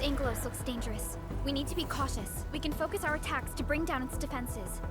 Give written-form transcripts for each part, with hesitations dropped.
Angelos looks dangerous. We need to be cautious. We can focus our attacks to bring down its defenses.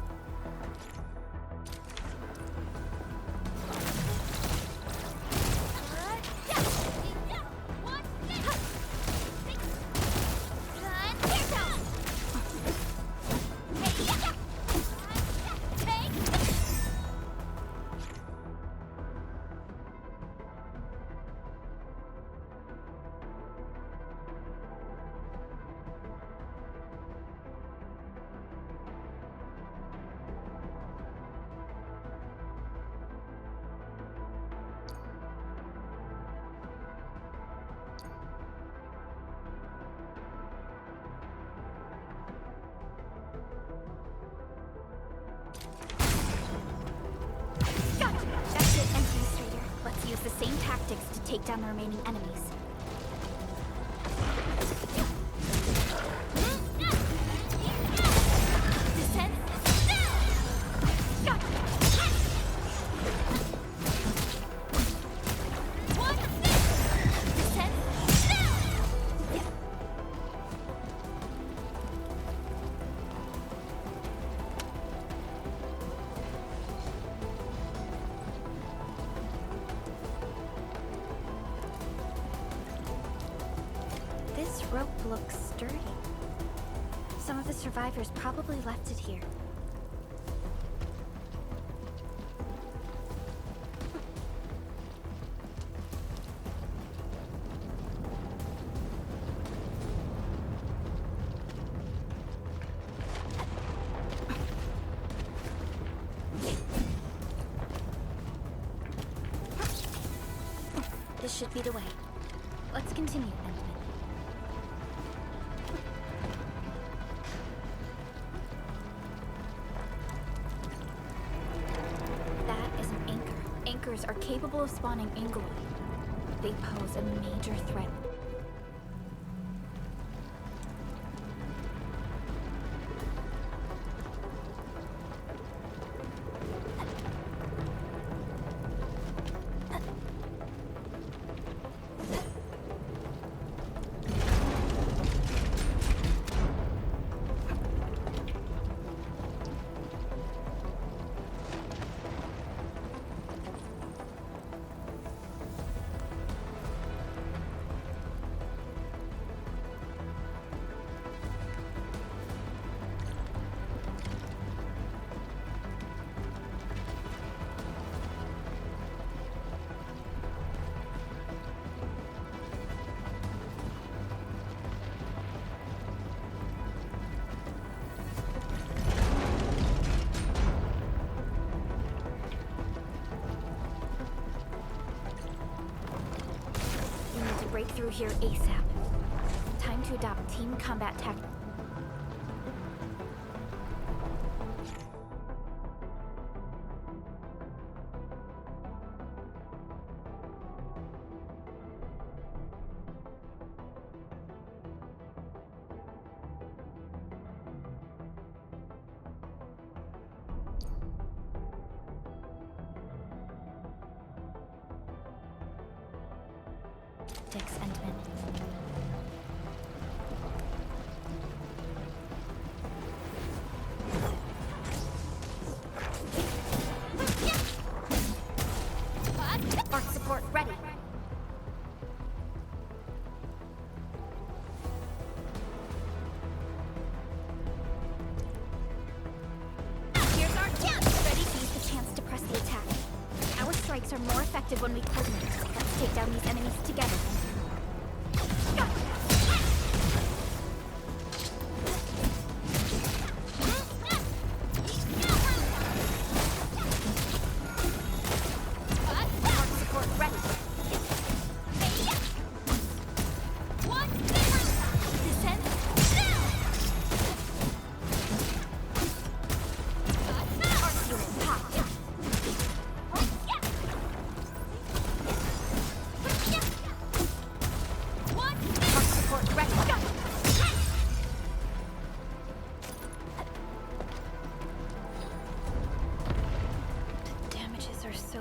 Use the same tactics to take down the remaining enemies. Descend. Descend. This rope looks sturdy. Some of the survivors probably left it here. This should be the way. Let's continue, Endfield. Anchors are capable of spawning Angelo. They pose a major threat. Break through here ASAP. Time to adopt team combat tactics. Endman. Arc support ready. Here's our chance. Ready to use the chance to press the attack. Our strikes are more effective when we coordinate. Let's take down these enemies together.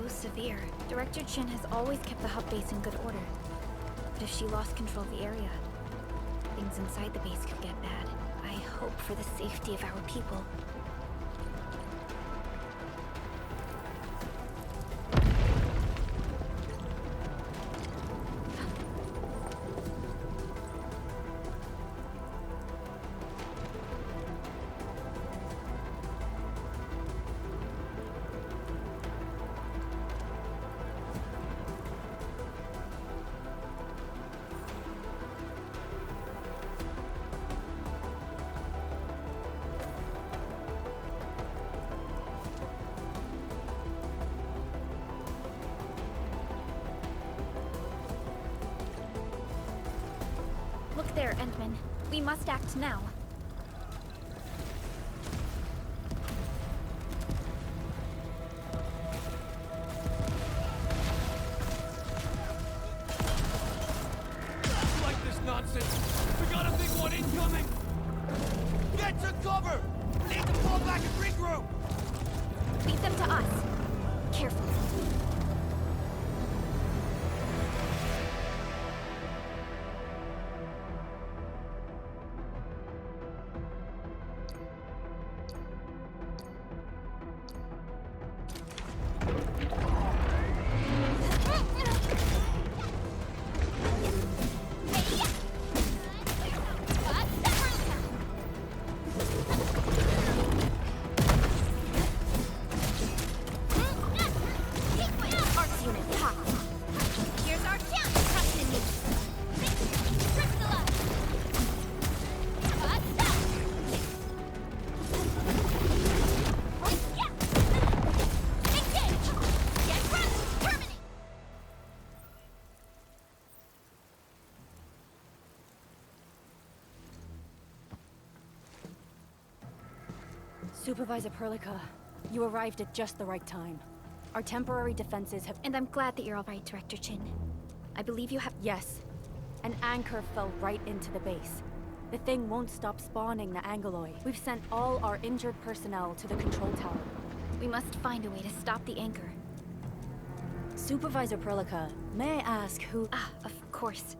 Severe. Director Chin has always kept the hub base in good order. But if she lost control of the area, things inside the base could get bad. I hope for the safety of our people. Look there, Endman. We must act now. Like this nonsense! We got a big one incoming! Get to cover! We need to fall back and regroup! Lead them to us. Careful. Supervisor Perlica, you arrived at just the right time. Our temporary defenses have— And I'm glad that you're all right, Director Chin. I believe you have— Yes. An anchor fell right into the base. The thing won't stop spawning the Angoloi. We've sent all our injured personnel to the control tower. We must find a way to stop the anchor. Supervisor Perlica, may I ask who— Ah, of course.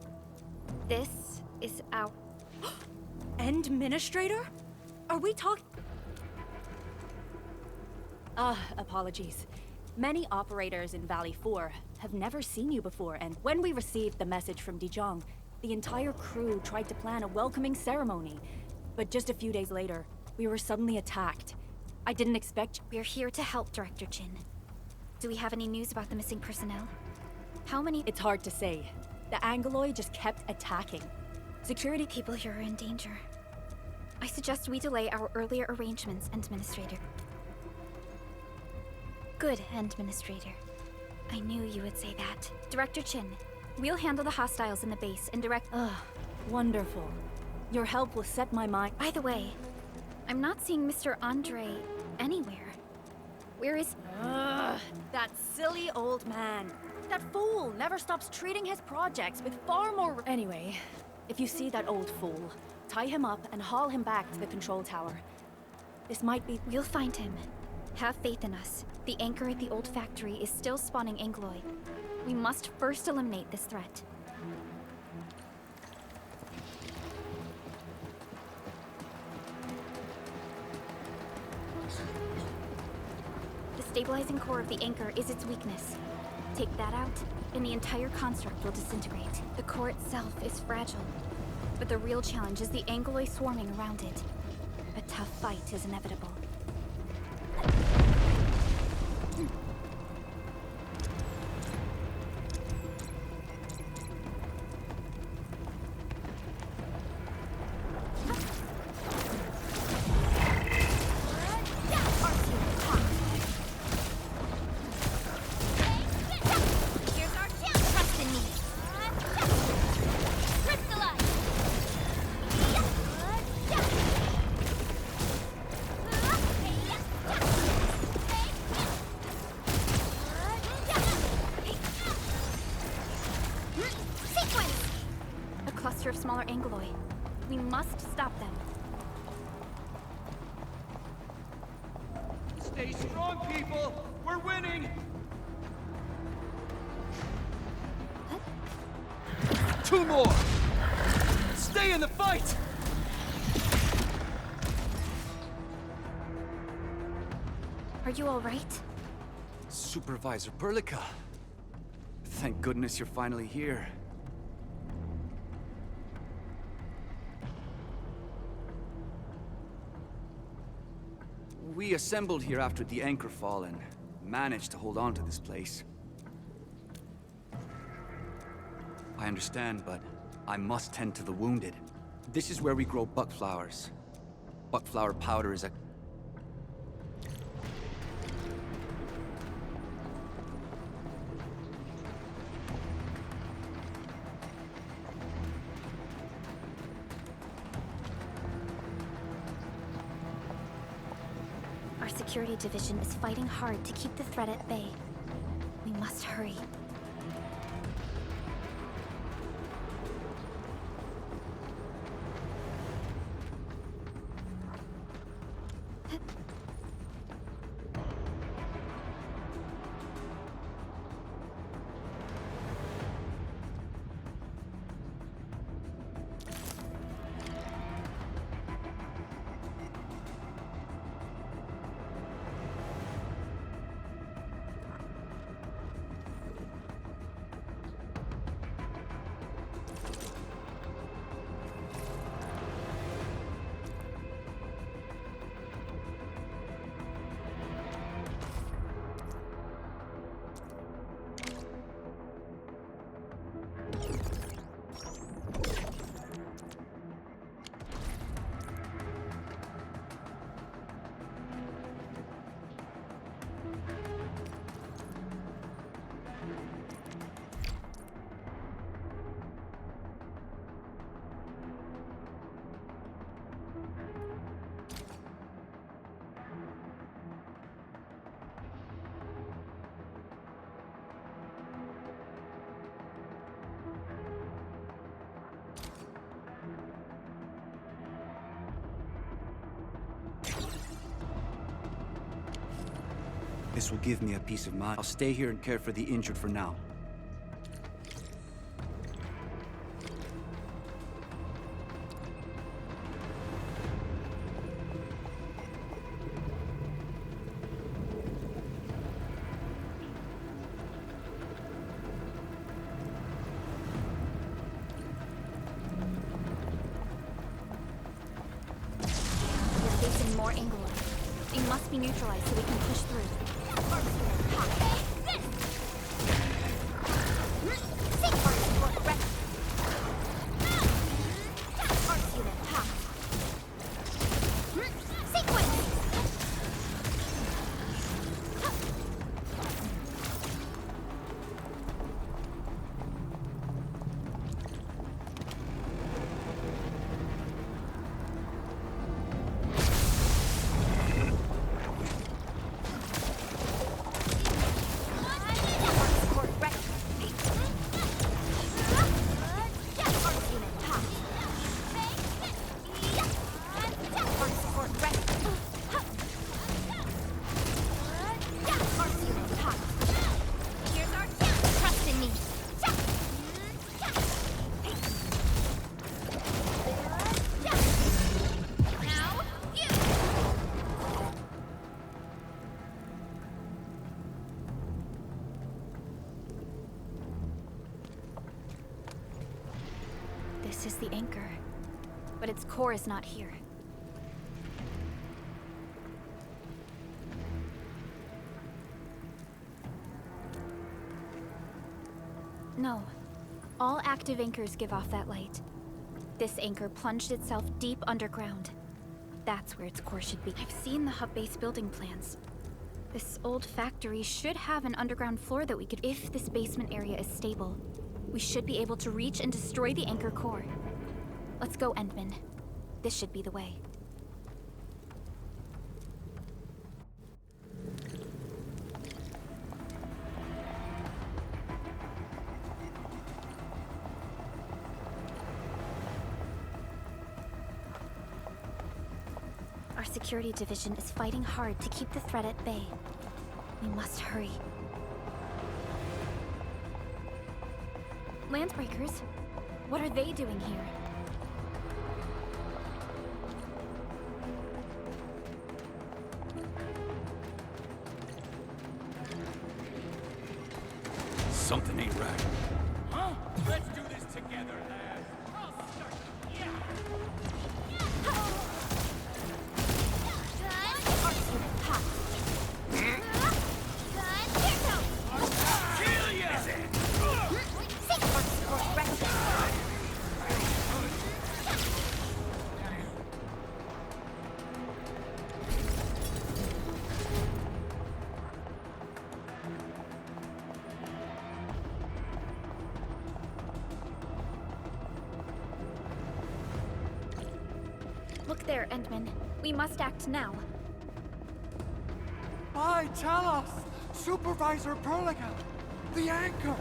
This is our— Administrator? Are we talking— apologies. Many operators in Valley 4 have never seen you before, and when we received the message from Dijon, the entire crew tried to plan a welcoming ceremony. But just a few days later, we were suddenly attacked. I didn't expect— We're here to help, Director Chin. Do we have any news about the missing personnel? How many— It's hard to say. The Angoloi just kept attacking. Security— People here are in danger. I suggest we delay our earlier arrangements, Administrator. Good, Administrator. I knew you would say that. Director Chin, we'll handle the hostiles in the base and direct— Wonderful. Your help will set my mind— By the way, I'm not seeing Mr. Andre anywhere. Where is— That silly old man. That fool never stops treating his projects with far more— Anyway, if you see that old fool, tie him up and haul him back to the control tower. This might be— We'll find him. Have faith in us. The anchor at the old factory is still spawning Angoloi. We must first eliminate this threat. The stabilizing core of the anchor is its weakness. Take that out, and the entire construct will disintegrate. The core itself is fragile, but the real challenge is the Angoloi swarming around it. A tough fight is inevitable. Of smaller Angoloi. We must stop them. Stay strong, people! We're winning! Two more! Stay in the fight! Are you all right? Supervisor Perlica. Thank goodness you're finally here. We assembled here after the anchor fall and managed to hold on to this place. I understand, but I must tend to the wounded. This is where we grow buckflowers. Buckflower powder is a... Our security division is fighting hard to keep the threat at bay. We must hurry. This will give me a peace of mind. I'll stay here and care for the injured for now. We're facing more Angler. They must be neutralized so we can push through. This is the anchor, but its core is not here. No. All active anchors give off that light. This anchor plunged itself deep underground. That's where its core should be. I've seen the hub base building plans. This old factory should have an underground floor that we could... If this basement area is stable, we should be able to reach and destroy the anchor core. Let's go, Endman. This should be the way. Our security division is fighting hard to keep the threat at bay. We must hurry. Landbreakers? What are they doing here? Something ain't right. Huh? Let's do this together, lads. I'll start. Yeah. Kill ya! Look there, Endman. We must act now. Aye, tell us! Supervisor Perlica! The anchor!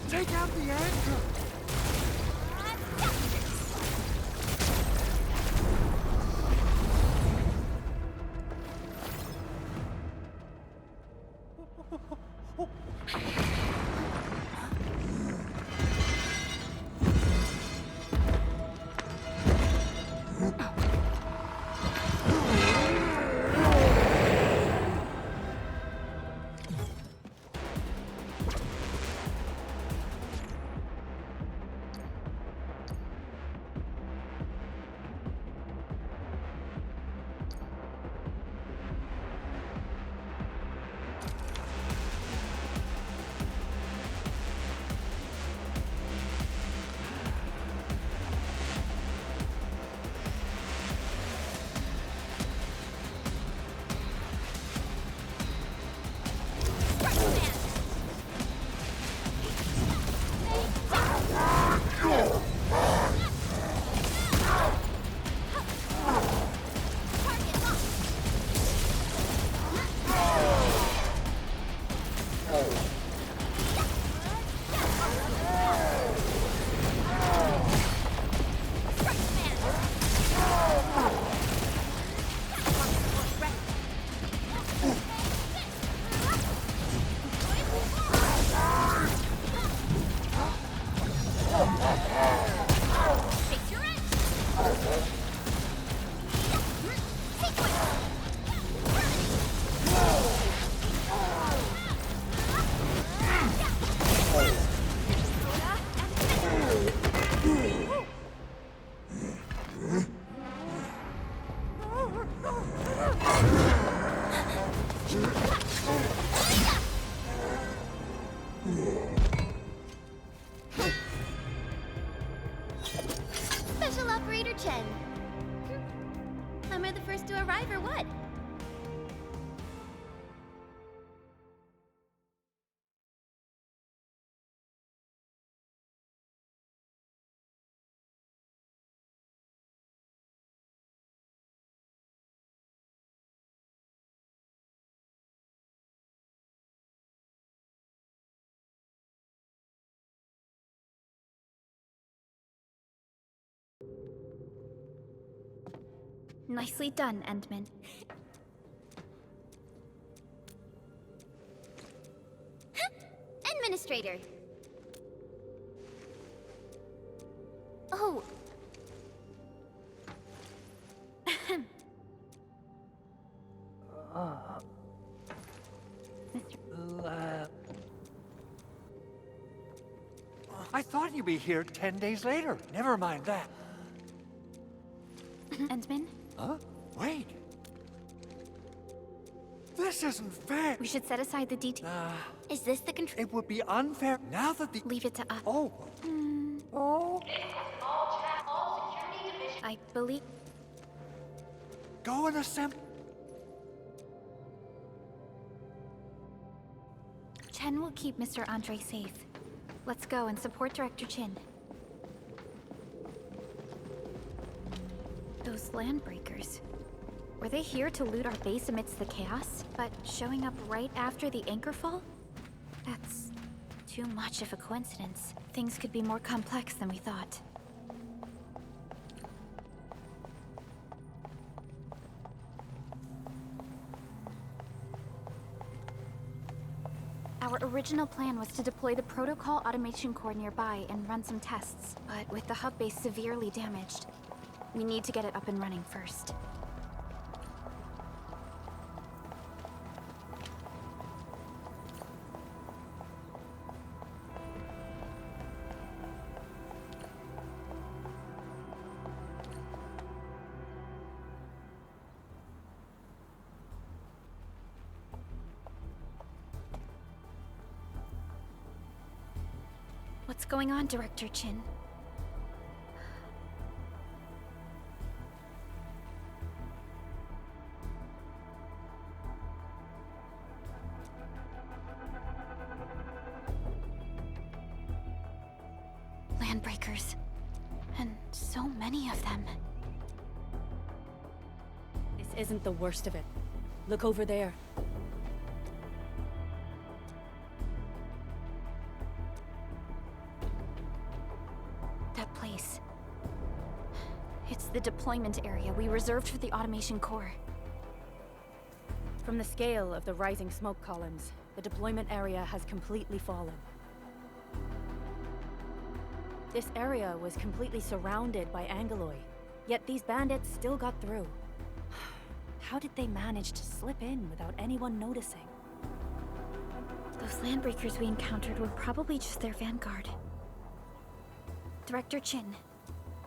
Take out the anchor! Special Operator Chen. Am I the first to arrive or what? Nicely done, Endman. Administrator. Oh. I thought you'd be here 10 days later. Never mind that. Endman, Huh? Wait. This isn't fair. we should set aside the details. Is this the control? It would be unfair now that the... Leave it to us. Oh. Oh. I believe... Go and assemble. Chen will keep Mr. Andre safe. Let's go and support Director Chin. Those landbreakers. Were they here to loot our base amidst the chaos? But showing up right after the anchor fall? That's too much of a coincidence. Things could be more complex than we thought. Our original plan was to deploy the protocol automation core nearby and run some tests, but with the hub base severely damaged, we need to get it up and running first. What's going on, Director Chin? Landbreakers. And so many of them. This isn't the worst of it. Look over there. That place. It's the deployment area we reserved for the automation core. From the scale of the rising smoke columns, the deployment area has completely fallen. This area was completely surrounded by Angoloi, yet these bandits still got through. How did they manage to slip in without anyone noticing? Those landbreakers we encountered were probably just their vanguard. Director Chin,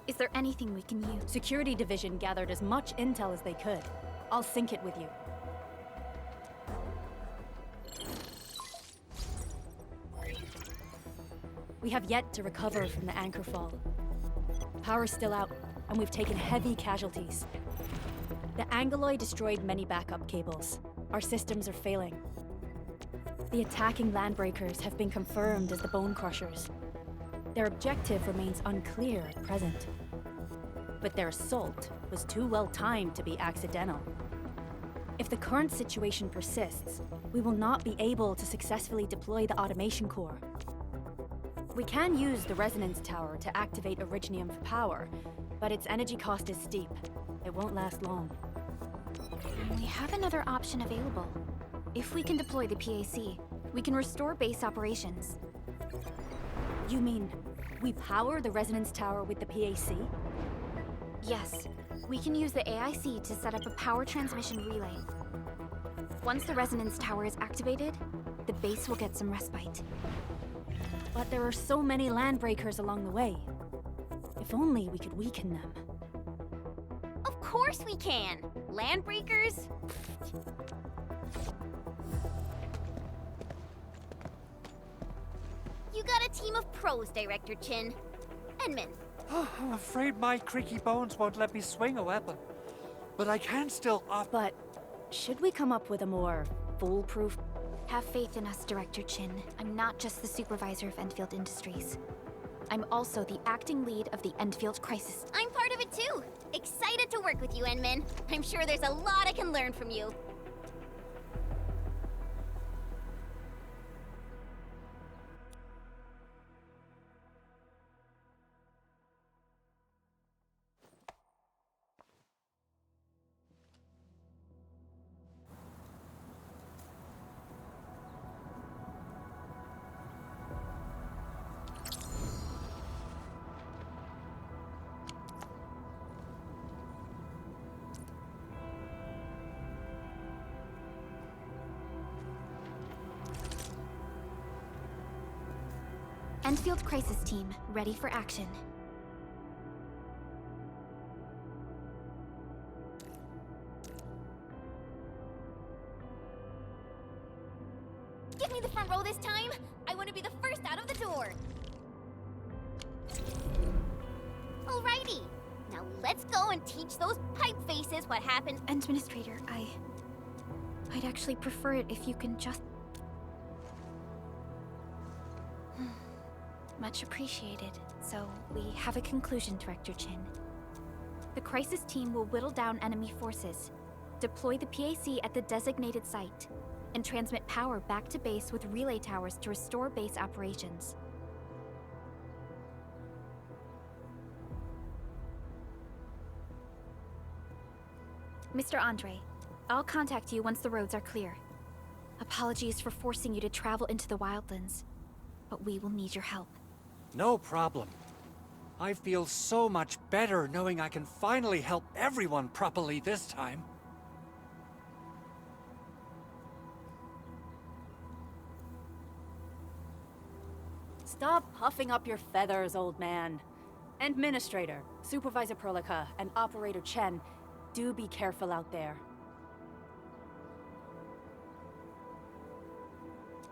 is there anything we can use? Security Division gathered as much intel as they could. I'll sync it with you. We have yet to recover from the anchor fall. Power's still out, and we've taken heavy casualties. The Angoloi destroyed many backup cables. Our systems are failing. The attacking landbreakers have been confirmed as the Bone Crushers. Their objective remains unclear at present. But their assault was too well timed to be accidental. If the current situation persists, we will not be able to successfully deploy the automation core. We can use the resonance tower to activate Originium for power, but its energy cost is steep. It won't last long. We have another option available. If we can deploy the PAC, we can restore base operations. You mean, we power the resonance tower with the PAC? Yes, we can use the AIC to set up a power transmission relay. Once the resonance tower is activated, the base will get some respite. But there are so many landbreakers along the way. If only we could weaken them. Of course we can! Landbreakers? You got a team of pros, Director Chin. Enman. I'm afraid my creaky bones won't let me swing a weapon. But I can still But should we come up with a more foolproof? Have faith in us, Director Chin. I'm not just the supervisor of Endfield Industries. I'm also the acting lead of the Endfield Crisis. I'm part of it too. Excited to work with you, Enman. I'm sure there's a lot I can learn from you. Endfield Crisis Team, ready for action. Give me the front row this time. I want to be the first out of the door. Alrighty. Now let's go and teach those pipe faces what happened. Administrator, I'd actually prefer it if you can just... Much appreciated. So, we have a conclusion, Director Chin. The Crisis Team will whittle down enemy forces, deploy the PAC at the designated site, and transmit power back to base with relay towers to restore base operations. Mr. Andre, I'll contact you once the roads are clear. Apologies for forcing you to travel into the wildlands, but we will need your help. No problem. I feel so much better knowing I can finally help everyone properly this time. Stop puffing up your feathers, old man. Administrator, Supervisor Perlica, and Operator Chen, do be careful out there.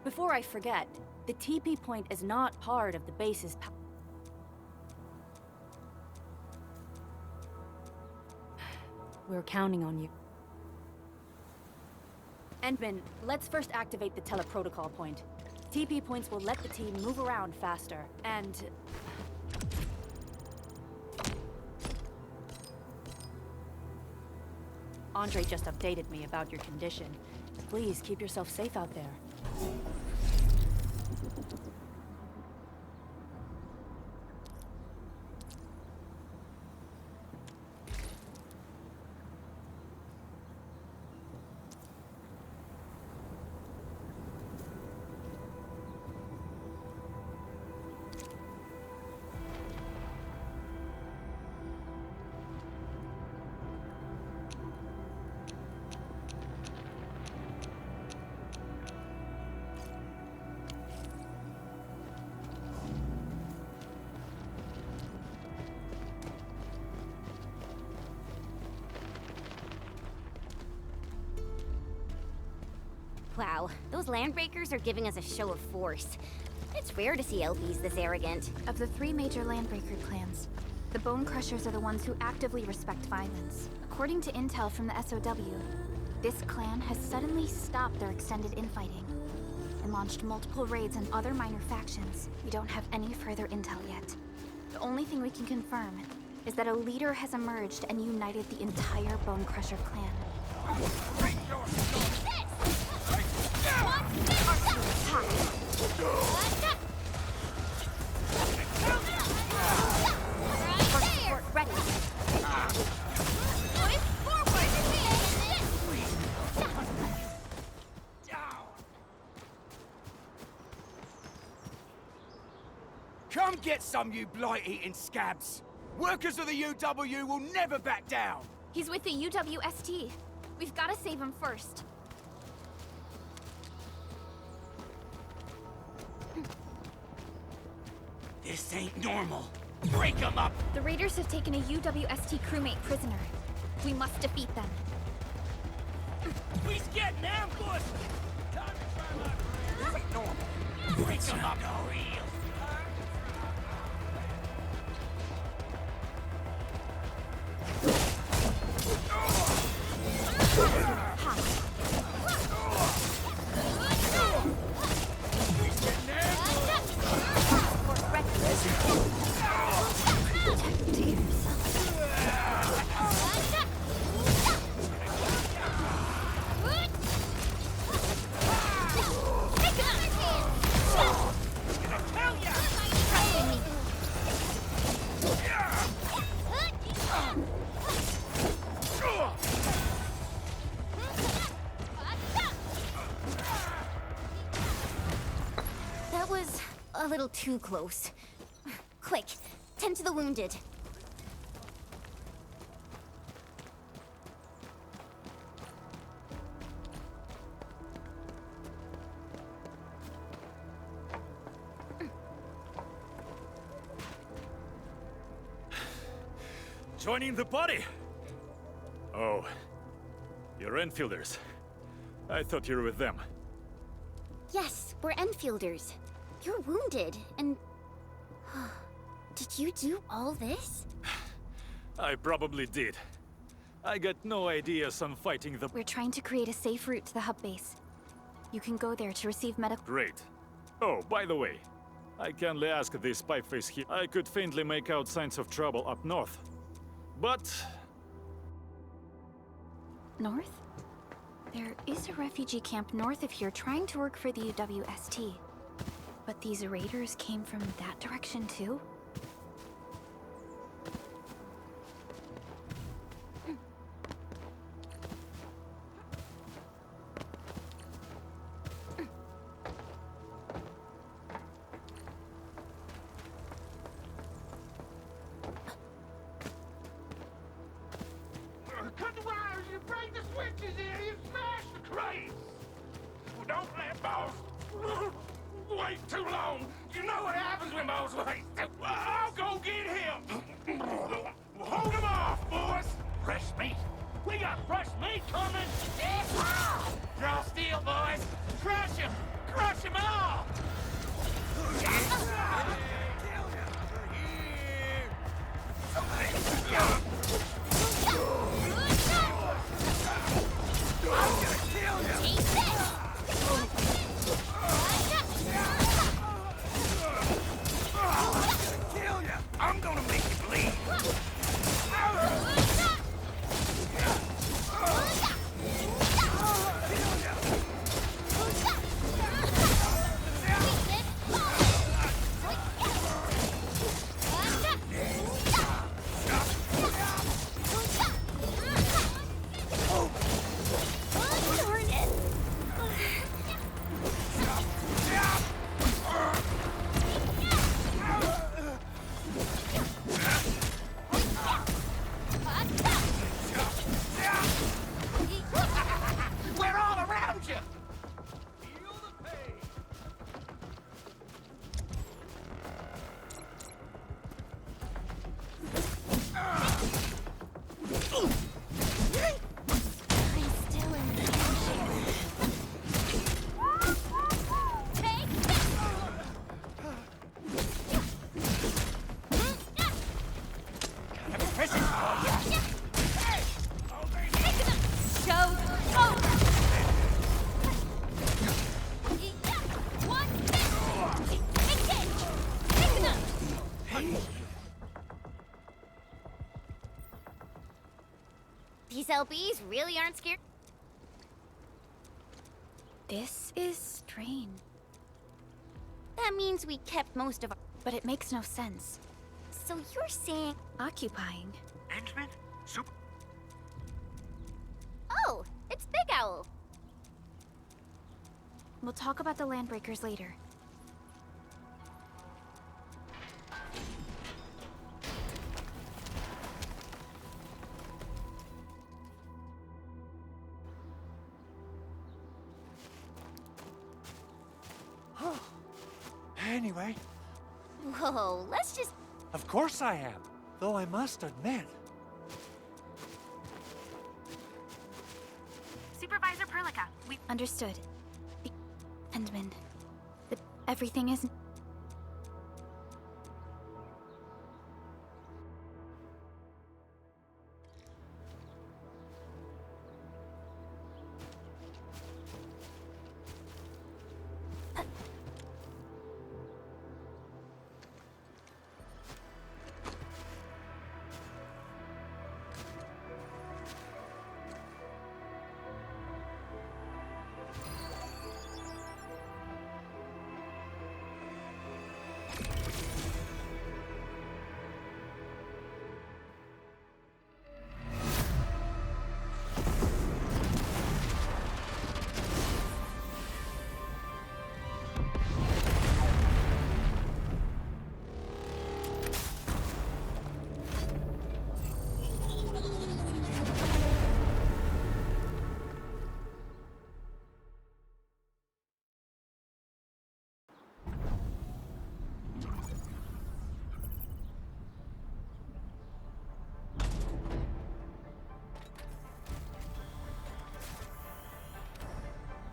Before I forget, the TP point is not part of the base's We're counting on you. Endman, let's first activate the teleprotocol point. TP points will let the team move around faster, and... Andre just updated me about your condition. Please keep yourself safe out there. Wow, those landbreakers are giving us a show of force. It's rare to see LPs this arrogant. Of the 3 major Landbreaker clans, the Bone Crushers are the ones who actively respect violence. According to intel from the SOW, this clan has suddenly stopped their extended infighting and launched multiple raids on other minor factions. We don't have any further intel yet. The only thing we can confirm is that a leader has emerged and united the entire Bone Crusher clan. Ready. Come get some, you blight-eating scabs! Workers of the UW will never back down! He's with the UWST. We've got to save him first. This ain't normal. Break them up! The raiders have taken a UWST crewmate prisoner. We must defeat them. We's getting ambushed! Time to try my friend. This ain't normal. Break them up! That was a little too close. Quick, tend to the wounded. Joining the party? Oh, you're Enfielders. I thought you were with them. Yes, we're Enfielders. You're wounded, and... Did you do all this? I probably did. I got no ideas on fighting the... We're trying to create a safe route to the hub base. You can go there to receive medical... Great. Oh, by the way, I kindly ask this pipeface here. I could faintly make out signs of trouble up north. But... North? There is a refugee camp north of here trying to work for the UWST. But these raiders came from that direction too? Cut the wires, you break the switches here, you smash the crates! Well, don't let boss wait too long. You know what happens when boss waits. I'll go get him. Hold him off, boys. Fresh meat. We got fresh meat coming. Draw steel, boys. Crush him. Crush him all! Take this! I'm gonna make you bleed! Darn it! We're all around you! Feel the pain! I'm still in the Take this! Got a present for you! Show's over! One hit! Engage! Take them! These LBs really aren't scared. This is strange, That means we kept most of our... but it makes no sense. So you're saying... Occupying. Endman? Super. Oh, it's Big Owl. We'll talk about the Landbreakers later. Anyway, Whoa, let's just... of course I am. Though I must admit, Supervisor Perlica, we... Understood. Endman. But everything is...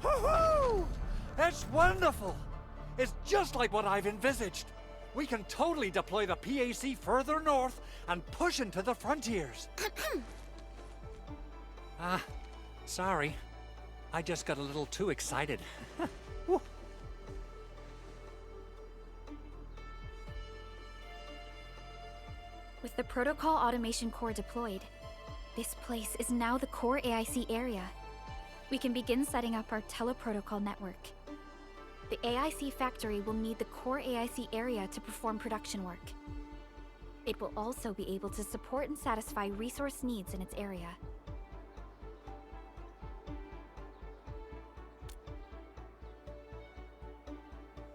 woohoo! That's wonderful! It's just like what I've envisaged. We can totally deploy the PAC further north and push into the frontiers. Sorry. I just got a little too excited. Woo. With the Protocol Automation Core deployed, this place is now the core AIC area. We can begin setting up our teleprotocol network. The AIC factory will need the core AIC area to perform production work. It will also be able to support and satisfy resource needs in its area.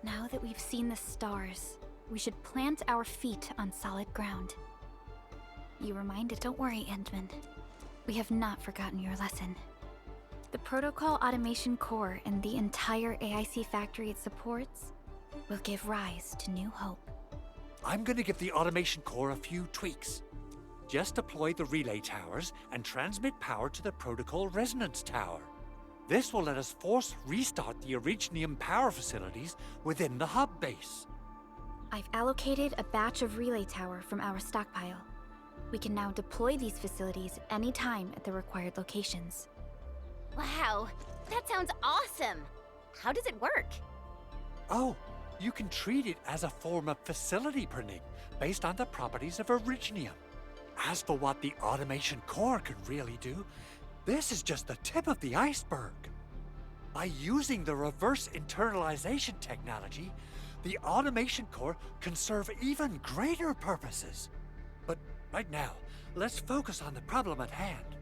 Now that we've seen the stars, we should plant our feet on solid ground. You reminded, don't worry, Endman. We have not forgotten your lesson. The Protocol Automation Core and the entire AIC factory it supports will give rise to new hope. I'm gonna give the automation core a few tweaks. Just deploy the relay towers and transmit power to the protocol resonance tower. This will let us force restart the Originium power facilities within the hub base. I've allocated a batch of relay tower from our stockpile. We can now deploy these facilities anytime at the required locations. Wow, that sounds awesome. How does it work? Oh, you can treat it as a form of facility printing based on the properties of Originium. As for what the automation core can really do, this is just the tip of the iceberg. By using the reverse internalization technology, the automation core can serve even greater purposes. But right now, let's focus on the problem at hand.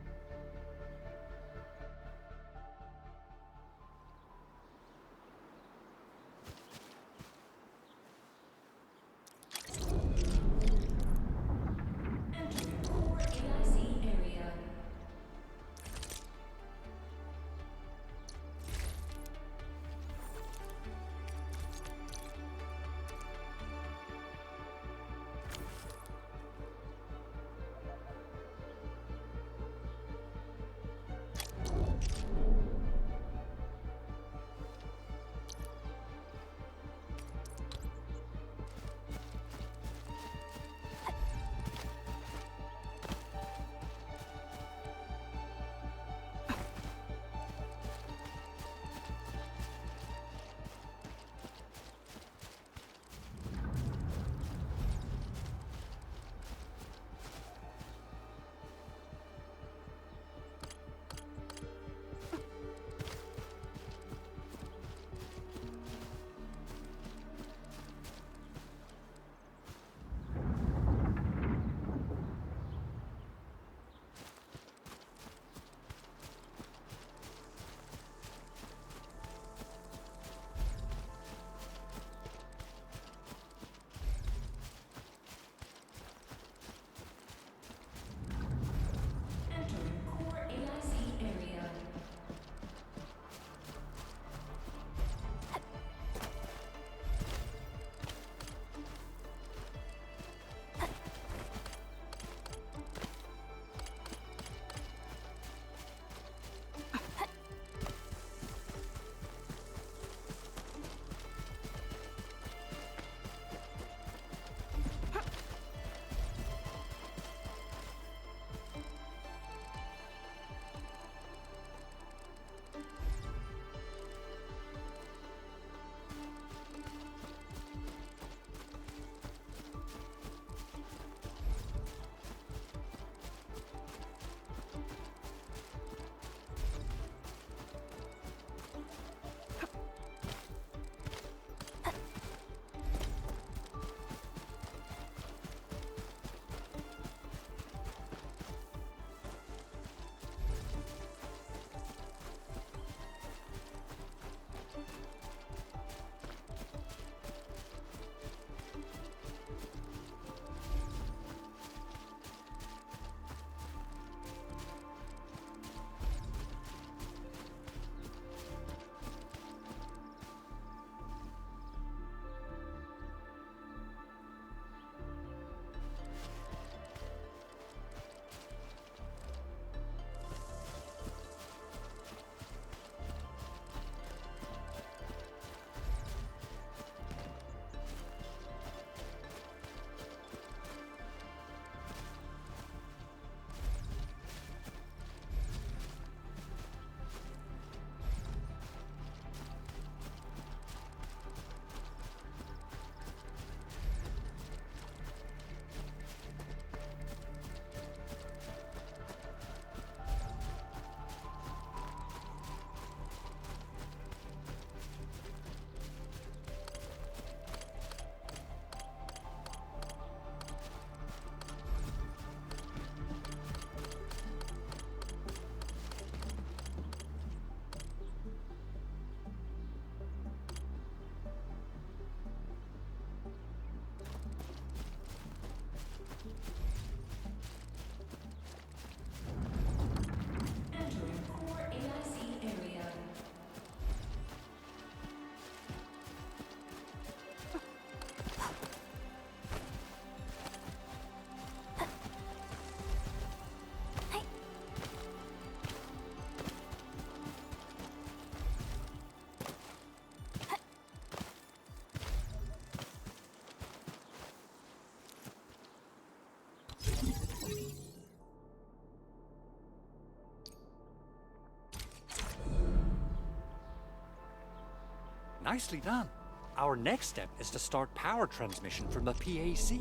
Nicely done. Our next step is to start power transmission from the PAC.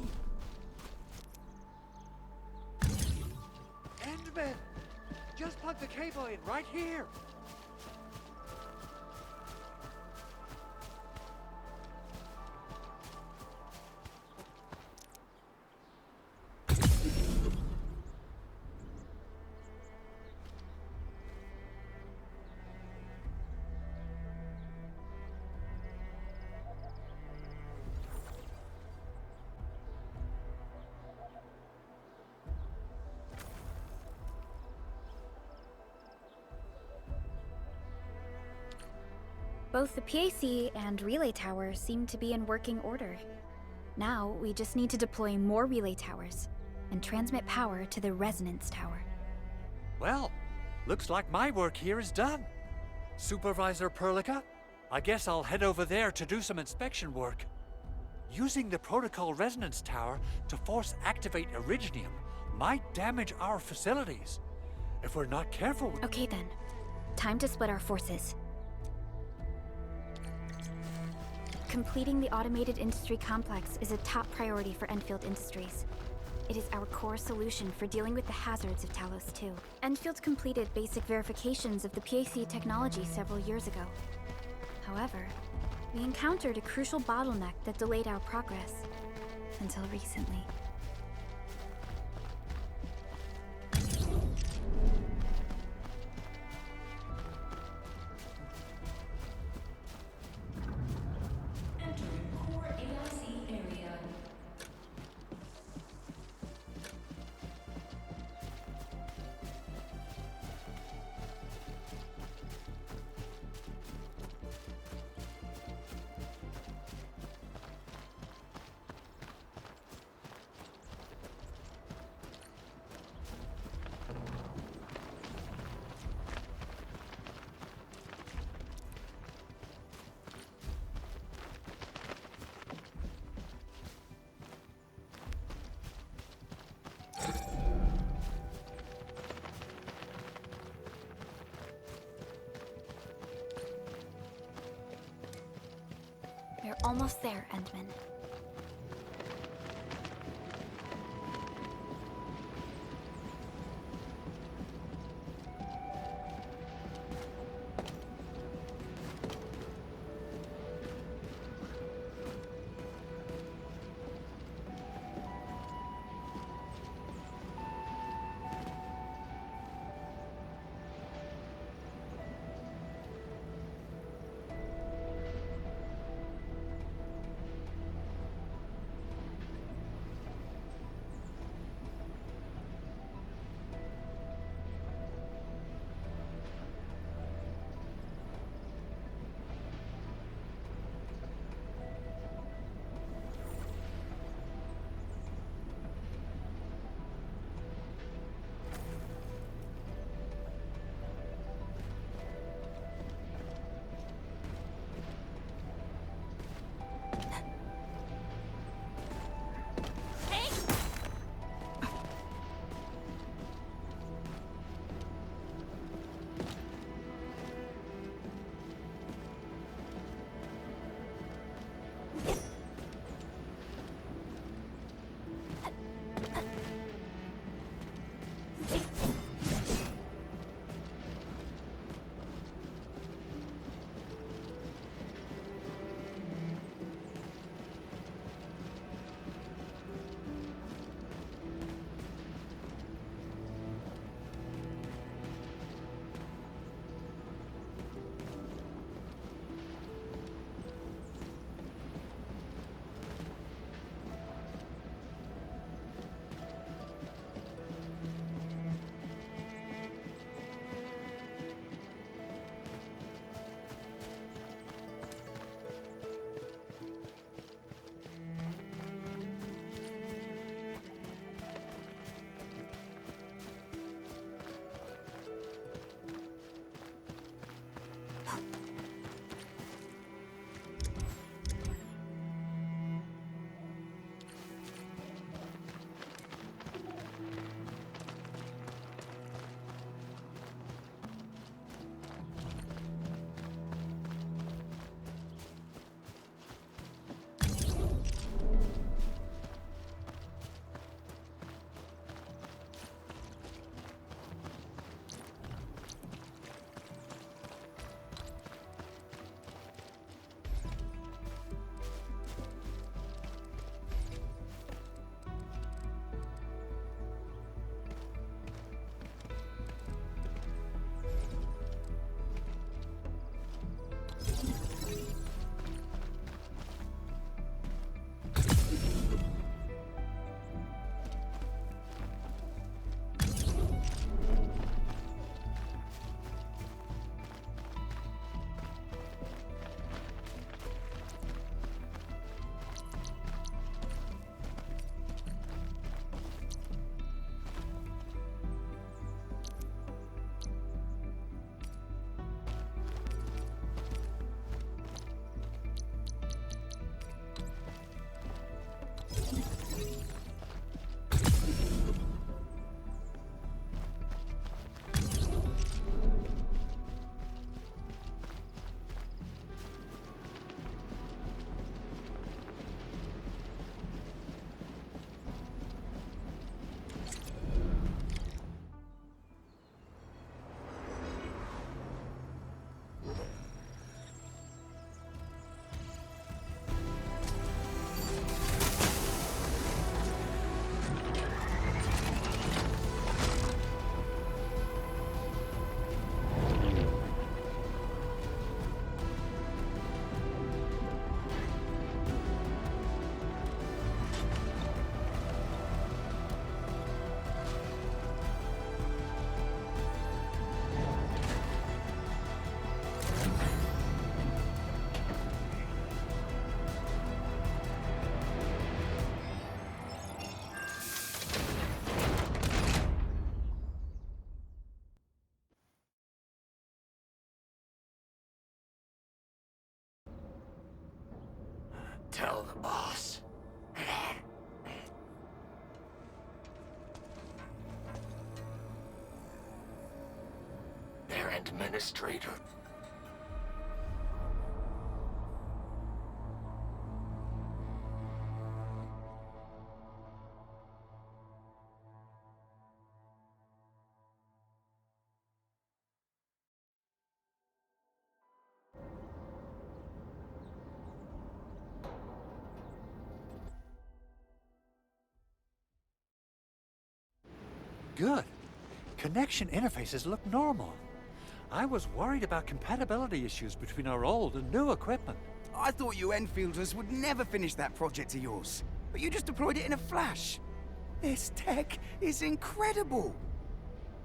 Endman! Just plug the cable in right here. Both the PAC and relay tower seem to be in working order. Now, we just need to deploy more relay towers and transmit power to the resonance tower. Well, looks like my work here is done. Supervisor Perlica, I guess I'll head over there to do some inspection work. Using the protocol resonance tower to force activate Originium might damage our facilities. If we're not careful... Okay then. Time to split our forces. Completing the automated industry complex is a top priority for Endfield Industries. It is our core solution for dealing with the hazards of Talos 2. Endfield completed basic verifications of the PAC technology several years ago. However, we encountered a crucial bottleneck that delayed our progress. Until recently. We're almost there, Endman. Tell the boss. Their administrator. Good. Connection interfaces look normal. I was worried about compatibility issues between our old and new equipment. I thought you Enfielders would never finish that project of yours, but you just deployed it in a flash. This tech is incredible.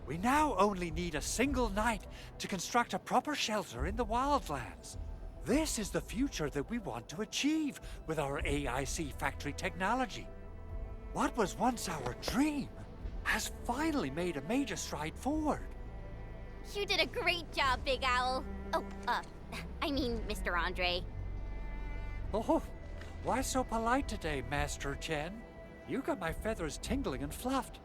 We now only need a single night to construct a proper shelter in the wildlands. This is the future that we want to achieve with our AIC factory technology. What was once our dream has finally made a major stride forward. You did a great job, Big Owl. Oh, I mean, Mr. Andre. Oh, why so polite today, Master Chen? You got my feathers tingling and fluffed.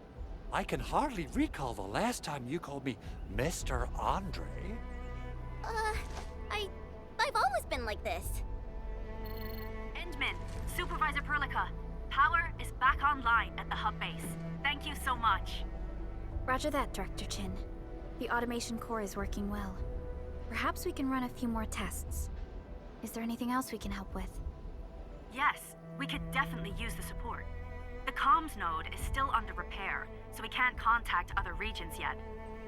I can hardly recall the last time you called me Mr. Andre. I've always been like this. Endman, Supervisor Perlica, power is back online at the hub base. Thank you so much. Roger that, Director Chin. The automation core is working well. Perhaps we can run a few more tests. Is there anything else we can help with? Yes, we could definitely use the support. The comms node is still under repair, so we can't contact other regions yet.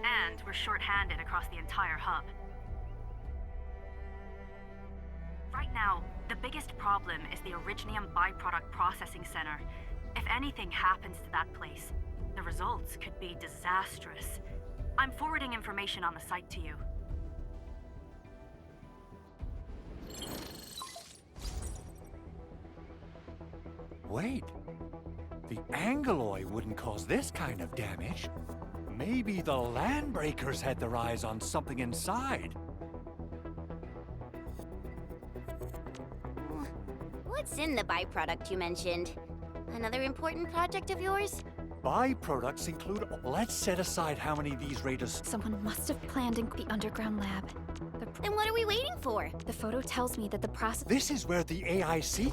And we're short-handed across the entire hub. Right now, the biggest problem is the Originium byproduct processing center. If anything happens to that place, the results could be disastrous. I'm forwarding information on the site to you. Wait, the Angeloy wouldn't cause this kind of damage. Maybe the Landbreakers had their eyes on something inside. What's in the byproduct you mentioned? Another important project of yours? Byproducts include... Let's set aside how many of these raiders... Someone must have planned in the underground lab. Then what are we waiting for? The photo tells me that the process... This is where the AIC...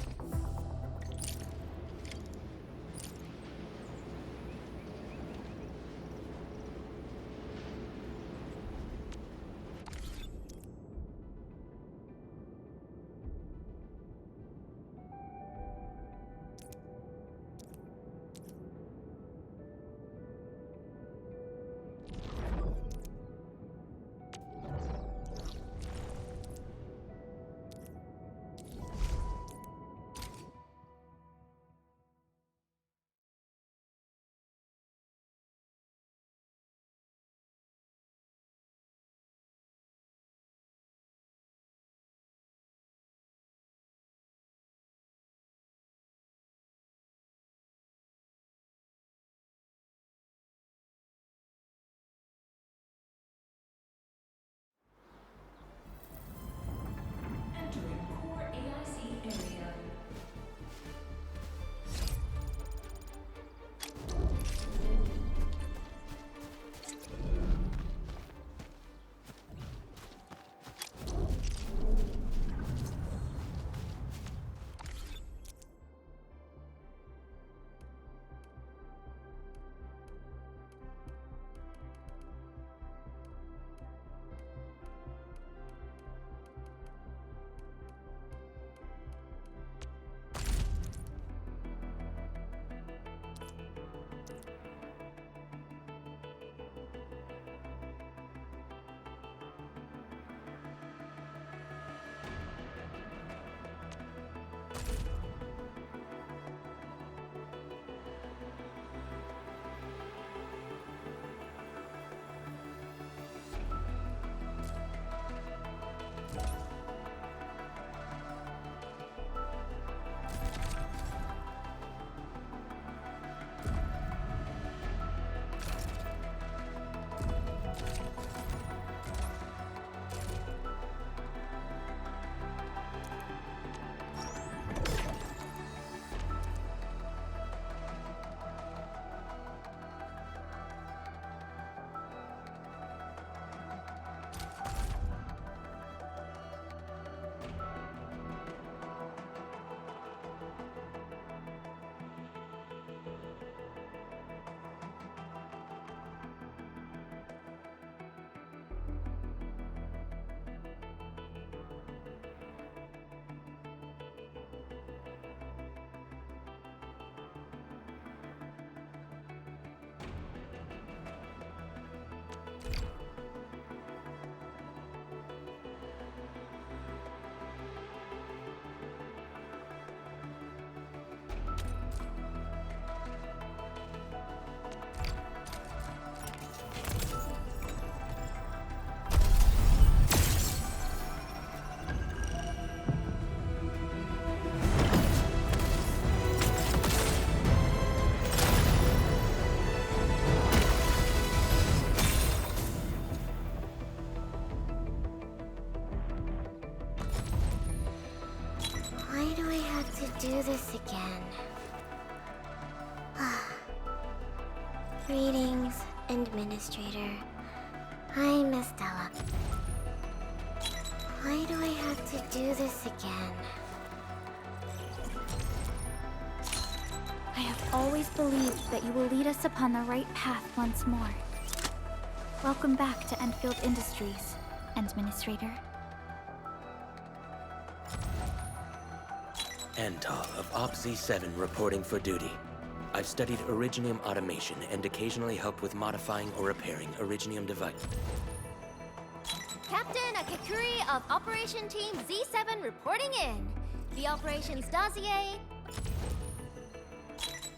do this again. Greetings, Administrator. I'm Estella. Why do I have to do this again? I have always believed that you will lead us upon the right path once more. Welcome back to Endfield Industries, Administrator. Antal of Op Z7 reporting for duty. I've studied Originium automation and occasionally helped with modifying or repairing Originium device. Captain Akakuri of Operation Team Z7 reporting in. The operations dossier.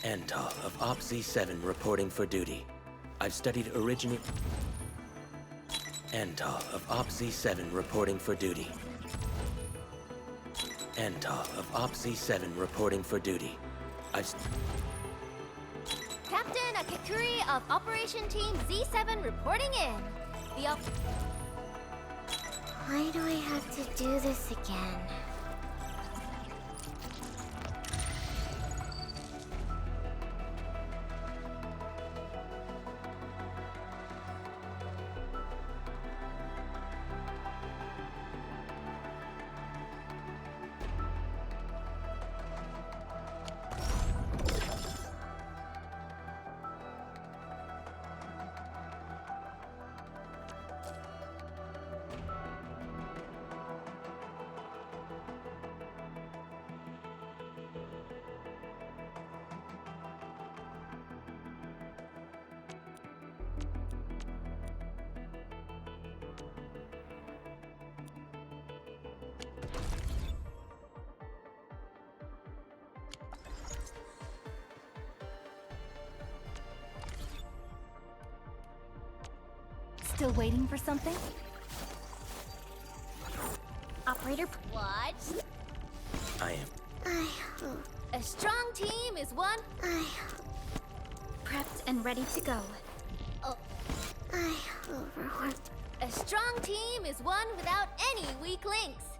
Antal of Op Z7 reporting for duty. I've studied Originium... Antal of Op Z7 reporting for duty. Antal of Op Z7 reporting for duty. Captain Akakuri of Operation Team Z7 reporting in. Why do I have to do this again? Still waiting for something? Operator... What? I am. A strong team is one. Prepped and ready to go. Overworked. A strong team is one without any weak links.